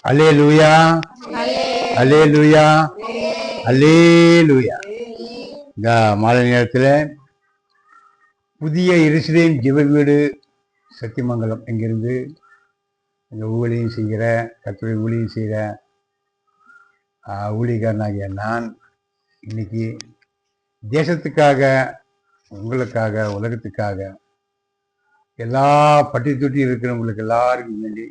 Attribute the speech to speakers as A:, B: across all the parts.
A: அல்லேலூயா, அல்லேலூயா, அல்லேலூயா. இந்த மாலை நேரத்தில் புதிய எருசலேம் ஜெப வீடு சத்தியமங்கலம் இங்கிருந்து இந்த ஊழியம் செய்கிற கர்த்தருடைய ஊழியம் செய்கிற ஊழியக்காரனாகிய நான் இன்னைக்கு தேசத்துக்காக, உங்களுக்காக, உலகத்துக்காக, எல்லா பட்டி தொட்டி இருக்கிறவங்களுக்கு எல்லாருக்கும் வேண்டி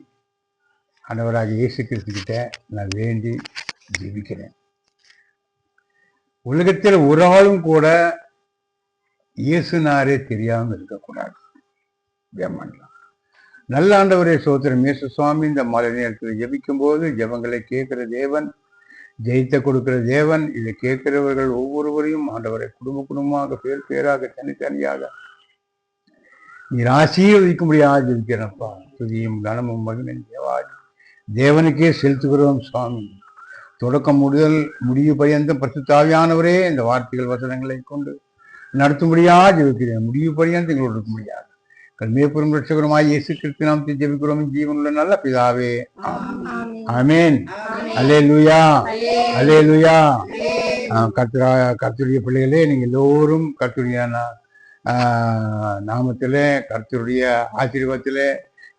A: ஆண்டவராக இயேசு கிறிஸ்துக்கிட்ட நான் வேண்டி ஜெபிக்கிறேன். உலகத்தில் ஒரு ஆளும் கூட இயேசுனாரே தெரியாமல் இருக்கக்கூடாது. நல்ல ஆண்டவரே சோத்திரம். இயேசு சுவாமி இந்த மாலை நேரத்தில் ஜெபிக்கும் போது ஜெபங்களை கேட்கிற தேவன், ஜெயித்த கொடுக்கிற தேவன். இதை கேட்கிறவர்கள் ஒவ்வொருவரையும் ஆண்டவரை குடும்ப குடும்பமாக, பேர் பேராக, தனித்தனியாக நீர் ஆசீர்வதிக்கும்படியாக ஜெபிக்கிறேன்ப்பா. துதியும் கனமும் மகிமையும் தேவனுக்கே செலுத்துகிறோம் சுவாமி. தொடக்கம் முதல் முடிவு பரியந்தம் பரிசுத்த ஆவியானவரே இந்த வார்த்தைகள் வசனங்களை கொண்டு நடத்தும்படியாக ஜெபிக்கிறேன். முடிவு பரியந்தம் எங்களோடு இருக்க முடியாது. கல்மியபுரம் ரட்சகருமாய் இயேசு கிறிஸ்து நாமத்தில் ஜெபிக்கிறோம் ஜீவனுள்ள நல்ல பிதாவே, ஆமென். அல்லேலூயா, அல்லேலூயா. கர்த்தருடைய பிள்ளைகளே, நீங்க எல்லோரும் கர்த்தருடைய நாமத்திலே, கர்த்தருடைய ஆசீர்வாதத்திலே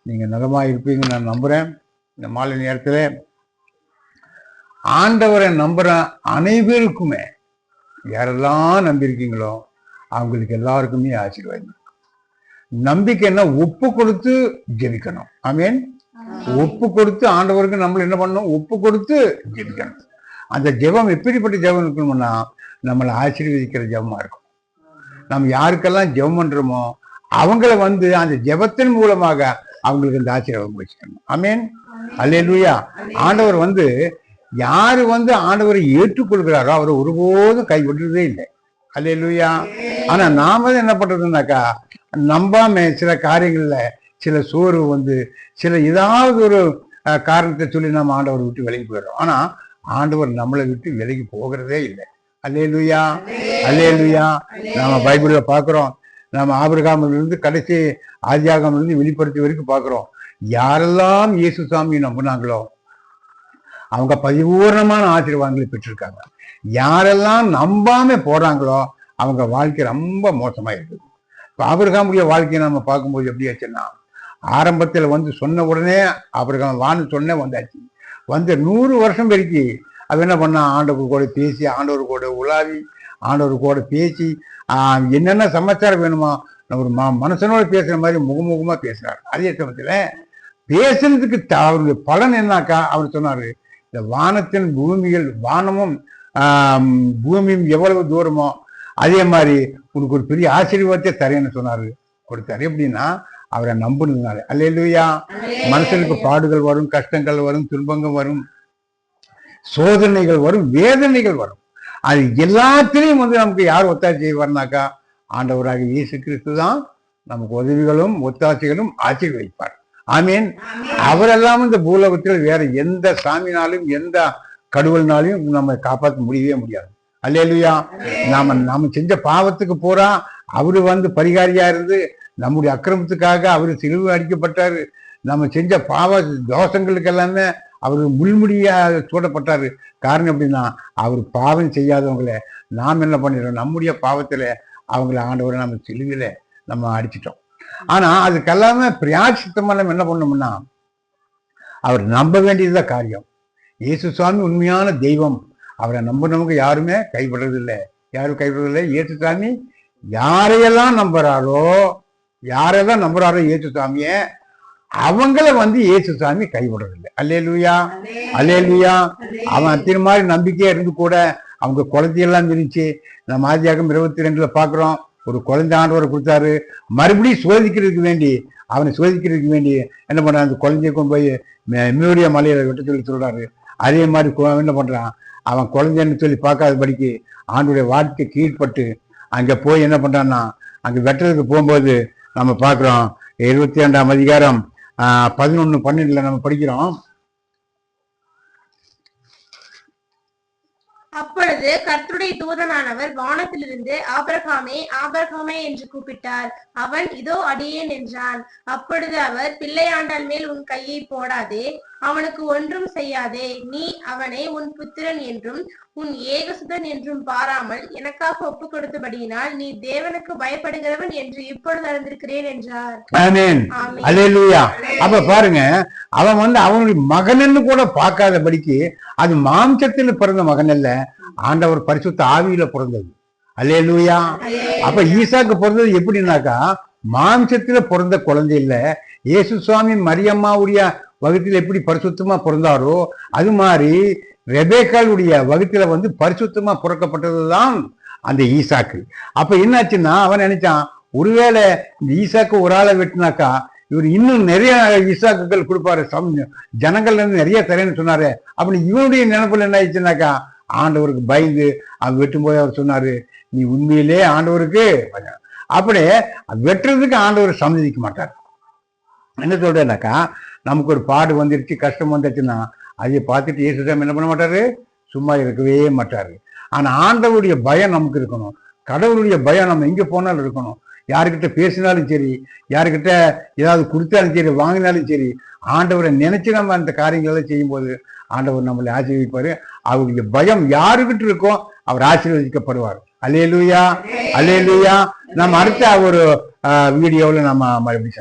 A: நீங்க நலமாக இருப்பீங்க நான் நம்புறேன். இந்த மாலை நேரத்தில் ஆண்டவரை நம்புற அனைவருக்குமே, யாரெல்லாம் நம்பியிருக்கீங்களோ அவங்களுக்கு எல்லாருக்குமே ஆசீர்வாதம். நம்பிக்கைன்னா ஒப்பு கொடுத்து ஜெபிக்கணும். ஆமென். ஒப்பு கொடுத்து ஆண்டவருக்கு நம்ம என்ன பண்ணணும்? ஒப்பு கொடுத்து ஜெபிக்கணும். அந்த ஜெபம் எப்படிப்பட்ட ஜெபம் இருக்கணும்னா நம்மளை ஆசீர்வதிக்கிற ஜெபமா இருக்கும். நம்ம யாருக்கெல்லாம் ஜெபம் பண்றோமோ அவங்கள அந்த ஜெபத்தின் மூலமாக அவங்களுக்கு இந்த ஆசீர்வாதம் வச்சுக்கணும். ஆமென். அல்லேலூயா. ஆண்டவர் யாரு ஆண்டவரை ஏற்றுக்கொள்கிறாரோ அவரை ஒருபோதும் கைவிடுறதே இல்லை. அல்லேலூயா. ஆனா நாம என்ன பண்றதுனாக்கா, நம்பாம சில காரியங்கள்ல சில சோர்வு சில ஏதாவது ஒரு காரணத்தை சொல்லி நம்ம ஆண்டவரை விட்டு விலகி போயிடுறோம். ஆனா ஆண்டவர் நம்மளை விட்டு விலகி போகிறதே இல்லை. அல்லேலூயா, அல்லேலூயா. நாம பைபிள்ல பாக்குறோம். நம்ம ஆபிரகாமிலிருந்து கடைசி ஆதியாகமிலிருந்து வெளிப்படுத்தி வரைக்கும் பார்க்குறோம். யாரெல்லாம் இயேசு சாமியை நம்பினாங்களோ அவங்க பரிபூர்ணமான ஆசீர்வாதங்களை பெற்றிருக்காங்க. யாரெல்லாம் நம்பாம போறாங்களோ அவங்க வாழ்க்கை ரொம்ப மோசமா இருக்குது. இப்போ ஆபிரகாமுடைய வாழ்க்கையை நம்ம பார்க்கும்போது எப்படி ஆச்சுன்னா, ஆரம்பத்தில் சொன்ன உடனே ஆபிரகாம் வான்னு சொன்ன வந்தாச்சு. 100 வருஷம் வரைக்கும் அவன் என்ன பண்ணான்? ஆண்டவர் கூட பேசி, ஆண்டவர் கூட உலாவி, ஆண்டவர் கூட பேசி என்னென்ன சமாச்சாரம் வேணுமா ஒரு மனுஷனோட பேசுற மாதிரி முகமுகமா பேசுறாரு. அதே சமயத்துல பேசுறதுக்கு அவருடைய பலன் என்னாக்கா, அவர் சொன்னாரு, இந்த வானத்தின் பூமிகள், வானமும் பூமியும் எவ்வளவு தூரமோ அதே மாதிரி உனக்கு ஒரு பெரிய ஆசீர்வாதத்தை தரேன்னு சொன்னாரு, கொடுத்தாரு. எப்படின்னா அவரை நம்பினதுனால. அல்லேலூயா. மனுஷனுக்கு பாடுகள் வரும், கஷ்டங்கள் வரும், துன்பங்கள் வரும், சோதனைகள் வரும், வேதனைகள் வரும். அது எல்லாத்திலையும் நமக்கு யார் ஒத்தாட்சி செய்வார்னாக்கா ஆண்டவராக இயேசு கிறிஸ்து தான் நமக்கு உதவிகளும் ஒத்தாட்சிகளும் ஆசீர்வதிப்பார். ஆமீன். அவரெல்லாம் இந்த பூலோகத்தில் வேற எந்த சாமினாலும் எந்த கடவுள்னாலையும் நம்ம காப்பாற்ற முடியவே முடியாது. அல்லேலூயா. நாம செஞ்ச பாவத்துக்கு பூரா அவரு பரிகாரியா இருந்து நம்முடைய அக்கிரமத்துக்காக அவரு சிலுவை அடிக்கப்பட்டாரு. நம்ம செஞ்ச பாவ தோஷங்களுக்கு எல்லாமே அவரு முள்முடியா சூடப்பட்டாரு. காரணம் எப்படின்னா, அவர் பாவம் செய்யாதவங்களை நாம் என்ன பண்ணிடுறோம்? நம்முடைய பாவத்துல அவங்கள ஆண்டவரை நம்ம சிலுவையில நம்ம அடிச்சிட்டோம். ஆனா அதுக்கெல்லாமே பிராயச்சித்தமா நம்ம என்ன பண்ணோம்னா, அவர் நம்ப வேண்டியதுதான் காரியம். இயேசு சுவாமி உண்மையான தெய்வம். அவரை நம்பினவங்க யாருமே கைவிடுறதில்லை. யாரும் கைவிடுறதில்லை. இயேசு சாமி யாரையெல்லாம் நம்புறாரோ இயேசு சாமிய அவங்கள இயேசு சாமி கைவிடுறதில்லை. அல்லேலூயா, அல்லேலூயா. அவன் அத்தனை மாதிரி நம்பிக்கையா இருந்து கூட அவங்க குழந்தையெல்லாம் இருந்துச்சு. நம்ம ஆதியாகமம் 22 பாக்குறோம். ஒரு குழந்தை ஆண்டவரை கொடுத்தாரு. மறுபடியும் அவனை சோதிக்கிறதுக்கு வேண்டி என்ன பண்றான்? அந்த குழந்தைய கொண்டு போய் மியூரியா மலையில விட்டு சொல்லி சொல்றாரு. அதே மாதிரி என்ன பண்றான்? அவன் குழந்தைன்னு சொல்லி பார்க்காதபடிக்கு ஆண்டுடைய வார்த்தைக்கு கீழ்பட்டு அங்க போய் என்ன பண்றான்னா, அங்க வெட்டுறதுக்கு போகும்போது நம்ம பாக்குறோம். 22ஆம் அதிகாரம் 11-12 நம்ம படிக்கிறோம்.
B: அப்பொழுது கர்த்தருடைய தூதனானவர் வானத்திலிருந்து ஆபிரகாமே ஆபிரகாமே என்று கூப்பிட்டார். அவன் இதோ அடியேன் என்றான். அப்பொழுது அவர், பிள்ளையாண்டான் மேல் உன் கையை போடாதே, அவனுக்கு ஒன்றும் செய்யாதே. நீ அவனை உன் புத்திரன் என்றும் உன் ஏகசுதன் என்றும் பாராமல் எனக்காக ஒப்பு கொடுத்தபடியினால் நீ தேவனுக்கு பயப்படுகிறவன் என்று இப்பொழுது அறிந்திருக்கிறேன் என்றார்.
A: ஆமென். அல்லேலூயா. அப்ப பாருங்க, அவன் அவனுடைய மகன்னு கூட பார்க்காதபடிக்கு, அது மாம்சத்தில் பிறந்த மகன் அல்ல, ஆண்டவர் பரிசுத்த ஆவியில பிறந்தது. அல்லேலூயா. அப்ப ஈசாக்கு பிறந்தது எப்படின்னாக்கா, மாம்சத்துல பிறந்த குழந்தை இல்ல. இயேசு சுவாமி மரியம்மாவுடைய வகுத்துல எப்படி பரிசுத்தமா பிறந்தாரோ அது மாதிரி ரெபேக்காளுடைய வகுத்துல பரிசுத்தமா பிறக்கப்பட்டதுதான் அந்த ஈசாக்கு. அப்ப என்னாச்சுன்னா, அவன் நினைச்சான், ஒருவேளை இந்த ஈசாக்கு ஒரு ஆளை வெட்டினாக்கா இவர் இன்னும் நிறைய ஈசாக்குகள் கொடுப்பாரு, ஜனங்கள்ல இருந்து நிறைய தரேன்னு சொன்னாரு. அப்படி இவனுடைய நினைப்புல என்ன ஆயிடுச்சுனாக்கா, ஆண்டவருக்கு பயந்து அவன் வெட்டும்போது அவர் சொன்னாரு, நீ உண்மையிலே ஆண்டவருக்கு அப்படியே வெட்டுறதுக்கு ஆண்டவர் சம்மதிக்க மாட்டார். என்ன சொல்றேன்னாக்கா, நமக்கு ஒரு பாடு வந்துருச்சு, கஷ்டம் வந்துச்சுன்னா அதை பார்த்துட்டு இயேசுசாமி என்ன பண்ண மாட்டாரு, சும்மா இருக்கவே மாட்டாரு. ஆனா ஆண்டவருடைய பயம் நமக்கு இருக்கணும், கடவுளுடைய பயம் நம்ம எங்க போனாலும் இருக்கணும். யாருக்கிட்ட பேசினாலும் சரி, யாருக்கிட்ட ஏதாவது கொடுத்தாலும் சரி, வாங்கினாலும் சரி, ஆண்டவரை நினைச்சு நம்ம அந்த காரியங்களை செய்யும் போது ஆண்டவர் நம்மளை ஆசீர்வதிப்பாரு. அவருடைய பயம் யாருக்கிட்ட இருக்கோ அவர் ஆசீர்வதிக்கப்படுவார். அல்லேலூயா, அல்லேலூயா. நம்ம அடுத்த ஒரு வீடியோவில் நம்ம மறுபடியும்